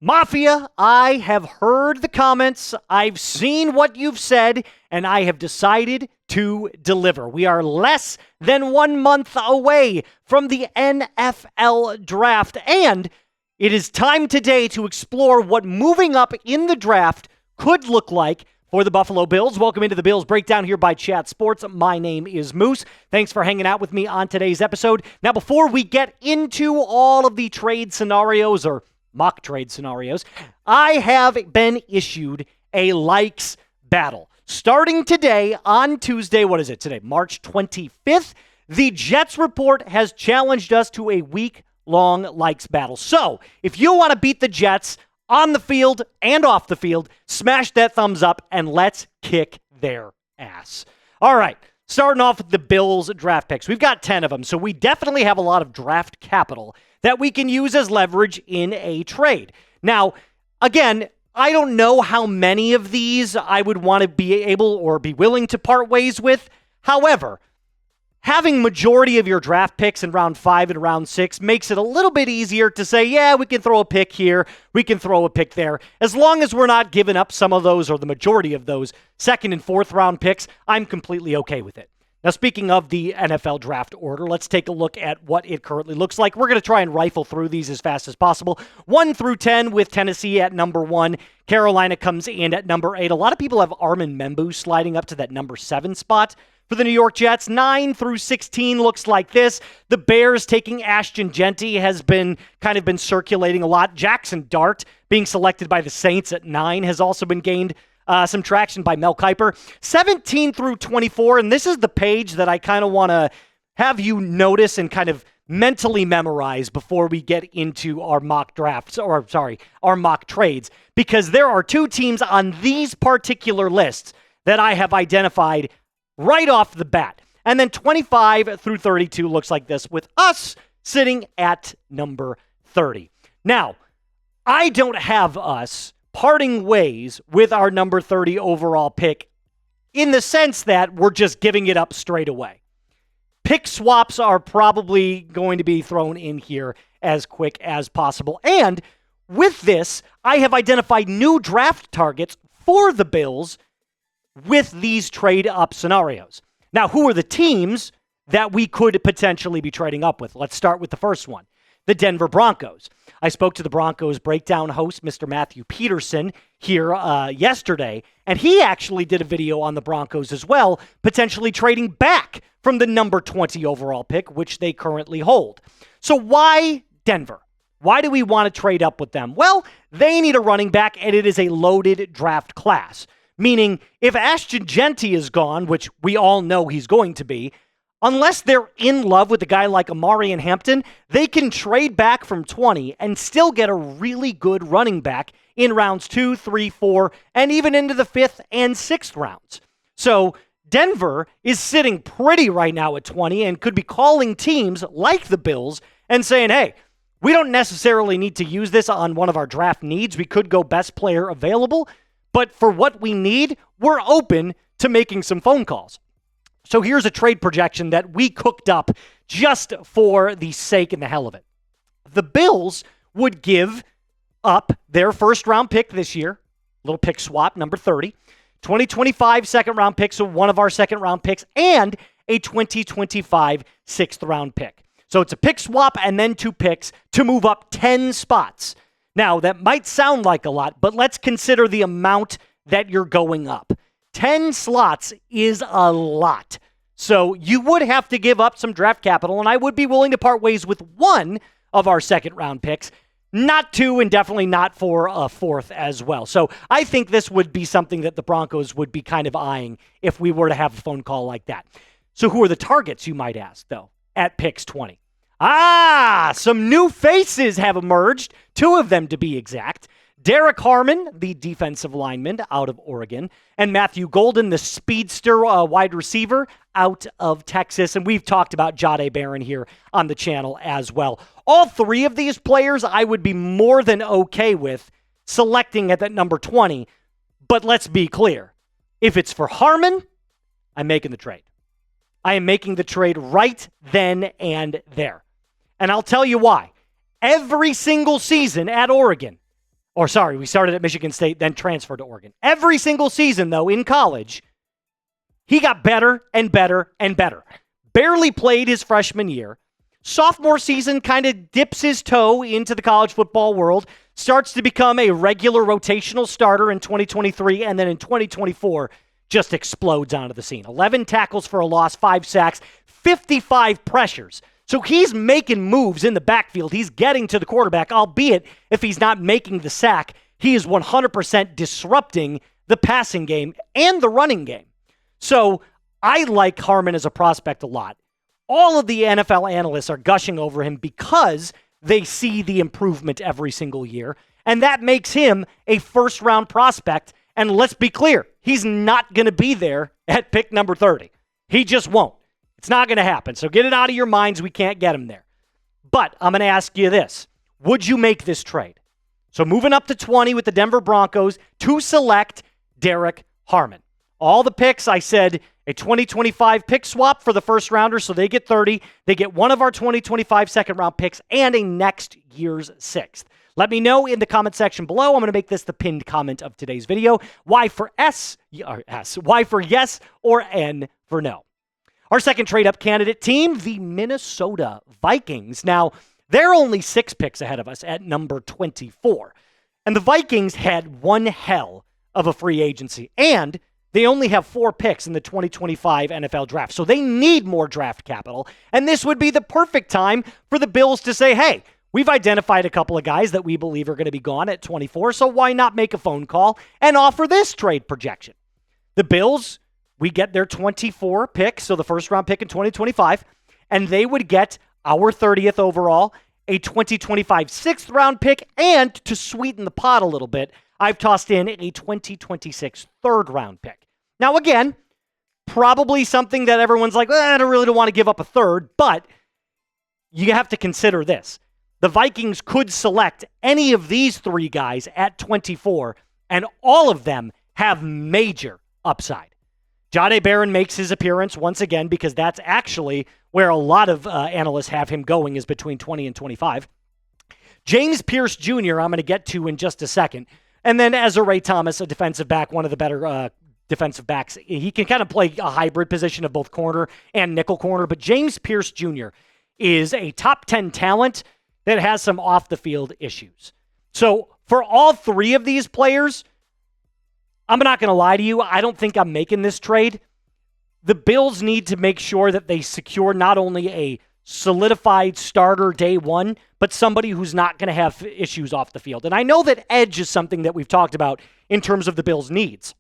Mafia, I have heard the comments, I've seen what you've said, and I have decided to deliver. We are less than 1 month away from the NFL draft, and it is time today to explore what moving up in the draft could look like for the Buffalo Bills. Welcome into the Bills Breakdown here by Chat Sports. My name is Moose. Thanks for hanging out with me on today's episode. Now, before we get into all of the trade scenarios or mock trade scenarios, I have been issued a likes battle. Starting today on Tuesday, what is it today? March 25th, the Jets Report has challenged us to a week-long likes battle. So, if you want to beat the Jets on the field and off the field, smash that thumbs up and let's kick their ass. All right, starting off with the Bills draft picks. We've got 10 of them, so we definitely have a lot of draft capital that we can use as leverage in a trade. Now, again, I don't know how many of these I would want to be able or be willing to part ways with. However, having majority of your draft picks in round 5 and round 6 makes it a little bit easier to say, yeah, we can throw a pick here, we can throw a pick there. As long as we're not giving up some of those or the majority of those 2nd and 4th round picks, I'm completely okay with it. Now, speaking of the NFL draft order, let's take a look at what it currently looks like. We're going to try and rifle through these as fast as possible. 1 through 10 with Tennessee at number 1. Carolina comes in at number 8. A lot of people have Armin Membu sliding up to that number 7 spot for the New York Jets. 9 through 16 looks like this. The Bears taking Ashton Jeanty has been circulating a lot. Jackson Dart being selected by the Saints at 9 has also been gained some traction by Mel Kiper. 17 through 24, and this is the page that I kind of want to have you notice and kind of mentally memorize before we get into our mock drafts, our mock trades, because there are 2 teams on these particular lists that I have identified right off the bat. And then 25 through 32 looks like this, with us sitting at number 30. Now, I don't have us parting ways with our number 30 overall pick in the sense that we're just giving it up straight away. Pick swaps are probably going to be thrown in here as quick as possible. And with this, I have identified new draft targets for the Bills with these trade-up scenarios. Now, who are the teams that we could potentially be trading up with? Let's start with the first one, the Denver Broncos. I spoke to the Broncos breakdown host, Mr. Matthew Peterson, here yesterday, and he actually did a video on the Broncos as well, potentially trading back from the number 20 overall pick, which they currently hold. So why Denver? Why do we want to trade up with them? Well, they need a running back, and it is a loaded draft class. Meaning, if Ashton Jeanty is gone, which we all know he's going to be, unless they're in love with a guy like Amari and Hampton, they can trade back from 20 and still get a really good running back in rounds 2, 3, 4, and even into the 5th and 6th rounds. So Denver is sitting pretty right now at 20 and could be calling teams like the Bills and saying, hey, we don't necessarily need to use this on one of our draft needs. We could go best player available, but for what we need, we're open to making some phone calls. So here's a trade projection that we cooked up just for the sake and the hell of it. The Bills would give up their first-round pick this year, little pick swap, number 30, 2025 second-round pick, so one of our second-round picks, and a 2025 sixth-round pick. So it's a pick swap and then 2 picks to move up 10 spots. Now, that might sound like a lot, but let's consider the amount that you're going up. 10 slots is a lot. So you would have to give up some draft capital, and I would be willing to part ways with 1 of our second-round picks, not 2, and definitely not for a 4th as well. So I think this would be something that the Broncos would be kind of eyeing if we were to have a phone call like that. So who are the targets, you might ask, though, at picks 20? Some new faces have emerged, 2 of them to be exact. Derrick Harrmon, the defensive lineman out of Oregon, and Matthew Golden, the speedster wide receiver out of Texas. And we've talked about Jahdae Barron here on the channel as well. All 3 of these players I would be more than okay with selecting at that number 20. But let's be clear. If it's for Harmon, I'm making the trade. I am making the trade right then and there. And I'll tell you why. Every single season at Oregon, we started at Michigan State, then transferred to Oregon. Every single season, though, in college, he got better and better and better. Barely played his freshman year. Sophomore season kind of dips his toe into the college football world, starts to become a regular rotational starter in 2023, and then in 2024, just explodes onto the scene. 11 tackles for a loss, 5 sacks, 55 pressures. So he's making moves in the backfield. He's getting to the quarterback, albeit if he's not making the sack, he is 100% disrupting the passing game and the running game. So I like Harmon as a prospect a lot. All of the NFL analysts are gushing over him because they see the improvement every single year, and that makes him a first-round prospect. And let's be clear, he's not going to be there at pick number 30. He just won't. It's not going to happen. So get it out of your minds. We can't get him there. But I'm going to ask you this. Would you make this trade? So moving up to 20 with the Denver Broncos to select Derrick Harrmon. All the picks, I said a 2025 pick swap for the first rounder, so they get 30. They get one of our 2025 second-round picks and a next year's sixth. Let me know in the comment section below. I'm going to make this the pinned comment of today's video. Y for S, Y for yes, or N for no. Our second trade-up candidate team, the Minnesota Vikings. Now, they're only 6 picks ahead of us at number 24. And the Vikings had one hell of a free agency. And they only have 4 picks in the 2025 NFL draft. So they need more draft capital. And this would be the perfect time for the Bills to say, hey, we've identified a couple of guys that we believe are going to be gone at 24, so why not make a phone call and offer this trade projection? The Bills, we get their 24 pick, so the first-round pick in 2025, and they would get our 30th overall, a 2025 sixth-round pick, and to sweeten the pot a little bit, I've tossed in a 2026 third-round pick. Now, again, probably something that everyone's like, I don't want to give up a third, but you have to consider this. The Vikings could select any of these 3 guys at 24, and all of them have major upside. Jahdae Barron makes his appearance once again because that's actually where a lot of analysts have him going, is between 20 and 25. James Pierce Jr., I'm going to get to in just a second. And then Ezra Thomas, a defensive back, one of the better defensive backs. He can kind of play a hybrid position of both corner and nickel corner, but James Pierce Jr. is a top 10 talent that has some off-the-field issues. So for all 3 of these players, I'm not going to lie to you, I don't think I'm making this trade. The Bills need to make sure that they secure not only a solidified starter day one, but somebody who's not going to have issues off the field. And I know that edge is something that we've talked about in terms of the Bills' needs.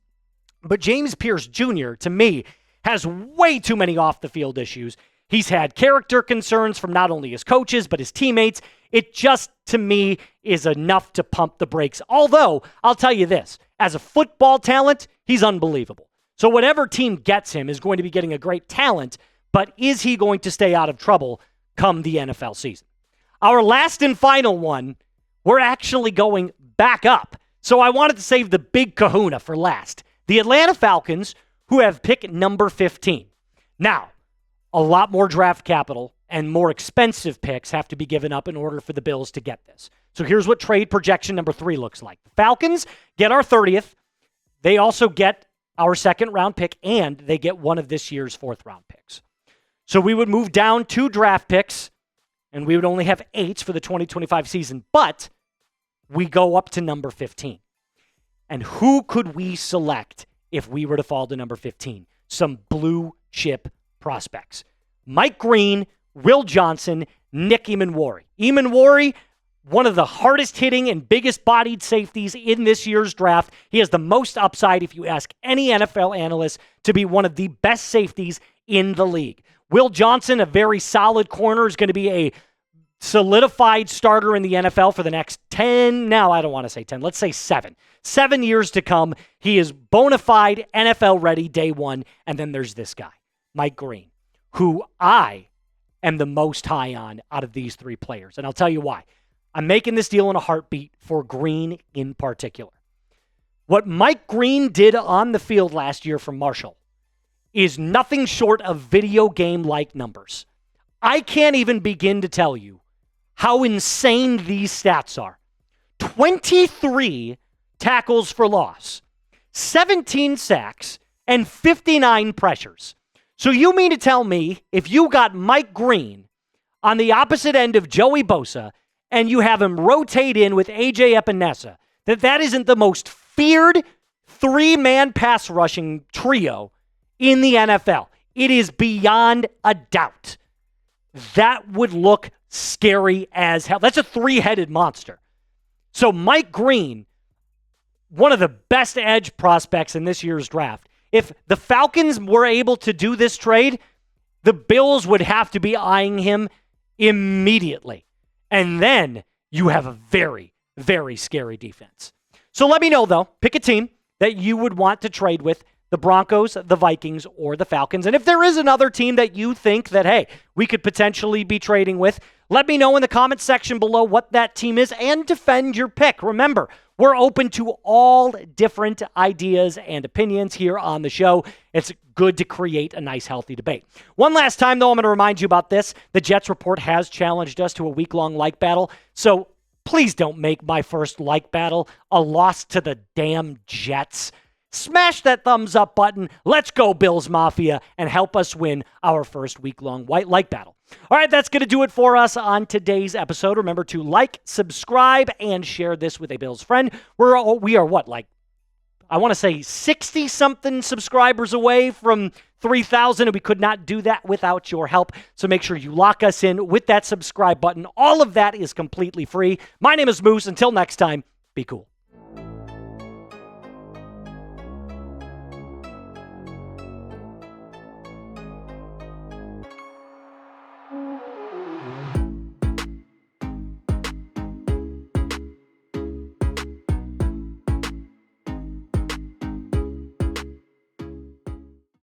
But James Pierce Jr., to me, has way too many off-the-field issues. He's had character concerns from not only his coaches, but his teammates. It just, to me, is enough to pump the brakes. Although, I'll tell you this, as a football talent, he's unbelievable. So whatever team gets him is going to be getting a great talent, but is he going to stay out of trouble come the NFL season? Our last and final one, we're actually going back up. So I wanted to save the big kahuna for last. The Atlanta Falcons, who have pick number 15. Now, a lot more draft capital and more expensive picks have to be given up in order for the Bills to get this. So here's what trade projection number 3 looks like. The Falcons get our 30th. They also get our second-round pick, and they get one of this year's fourth-round picks. So we would move down 2 draft picks, and we would only have 8 for the 2025 season, but we go up to number 15. And who could we select if we were to fall to number 15? Some blue-chip prospects. Mike Green, Will Johnson, Nick Emanwari. Emanwari, one of the hardest hitting and biggest bodied safeties in this year's draft. He has the most upside, if you ask any NFL analyst, to be one of the best safeties in the league. Will Johnson, a very solid corner, is going to be a solidified starter in the NFL for the next 10, now I don't want to say 10, let's say 7. 7 years to come. He is bona fide, NFL ready, day one. And then there's this guy, Mike Green, who I am the most high on out of these 3 players. And I'll tell you why. I'm making this deal in a heartbeat for Green in particular. What Mike Green did on the field last year for Marshall is nothing short of video game-like numbers. I can't even begin to tell you how insane these stats are. 23 tackles for loss, 17 sacks, and 59 pressures. So you mean to tell me if you got Mike Green on the opposite end of Joey Bosa and you have him rotate in with A.J. Epinesa, that isn't the most feared three-man pass rushing trio in the NFL? It is beyond a doubt. That would look scary as hell. That's a three-headed monster. So Mike Green, one of the best edge prospects in this year's draft. If the Falcons were able to do this trade, the Bills would have to be eyeing him immediately. And then you have a very, very scary defense. So let me know, though. Pick a team that you would want to trade with, the Broncos, the Vikings, or the Falcons. And if there is another team that you think that, hey, we could potentially be trading with, let me know in the comments section below what that team is and defend your pick. Remember, we're open to all different ideas and opinions here on the show. It's good to create a nice, healthy debate. One last time, though, I'm going to remind you about this. The Jets Report has challenged us to a week-long like battle, so please don't make my first like battle a loss to the damn Jets. Smash that thumbs up button. Let's go, Bills Mafia, and help us win our first week-long white like battle. All right, that's going to do it for us on today's episode. Remember to like, subscribe, and share this with a Bills friend. We are what, like, I want to say 60-something subscribers away from 3,000, and we could not do that without your help. So make sure you lock us in with that subscribe button. All of that is completely free. My name is Moose. Until next time, be cool.